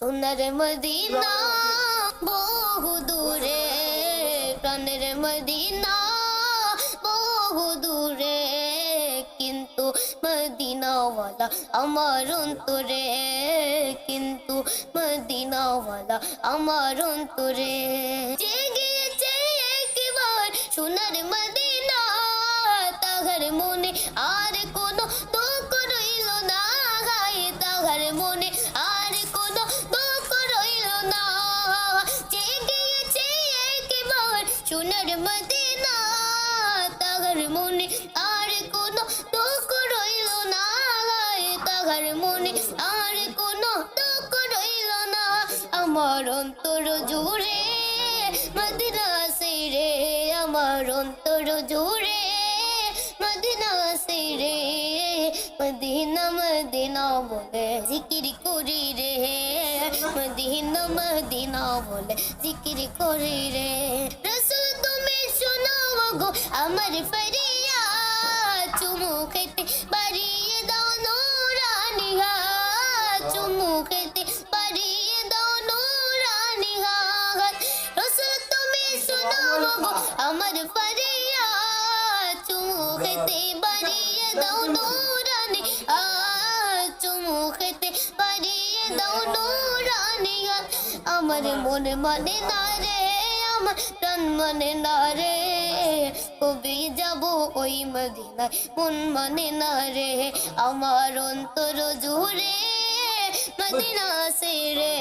সোনার মদিনা বহু দূরে, প্রাণের মদিনা বহু দূরে, কিন্তু মদিনাওয়ালা আমার অন্তরে, কিন্তু মদিনাওয়ালা আমার অন্তরে। যে গিয়েছে একবার সোনার মদিনা, তাহার মনে আর কোনো দুঃখ রইল না, তাহার মনে আর কোনো দুঃখ রইল না। যে গিয়েছে একবার সোনার মদিনা, তাহার মনে আর কোনো দুঃখ রইল না, তাহার মনে আর কোনো দুঃখ রইল না। আমার অন্তর জুড়ে মদিনা আছে রে, আমার অন্তর জুড়ে মদিনা আছে রে। মদিনা মদিনা বলে জিকির করি রে, মদিনা মদিনা বলে জিকির করি রে। রাসূল তুমি শোনো গো আমার ফরিয়াদ, চুমু খেতে বাড়িয়ে দাও নূরানি হাত, চুমু খেতে বাড়িয়ে দাও নূরানি হাত। রাসূল তুমি শোনো গো আমার ফরিয়াদ, চুমু খেতে বাড়িয়ে দাও নূরানি হাত, চুমু খেতে বাড়িয়ে দাও নূরানি হাত। আমার মন মানে না রে, আমার প্রাণ মানে না রে, কবে যাব ওই মদিনায় মন মানে না রে। আমার অন্তর জুড়ে মদিনা আছে রে।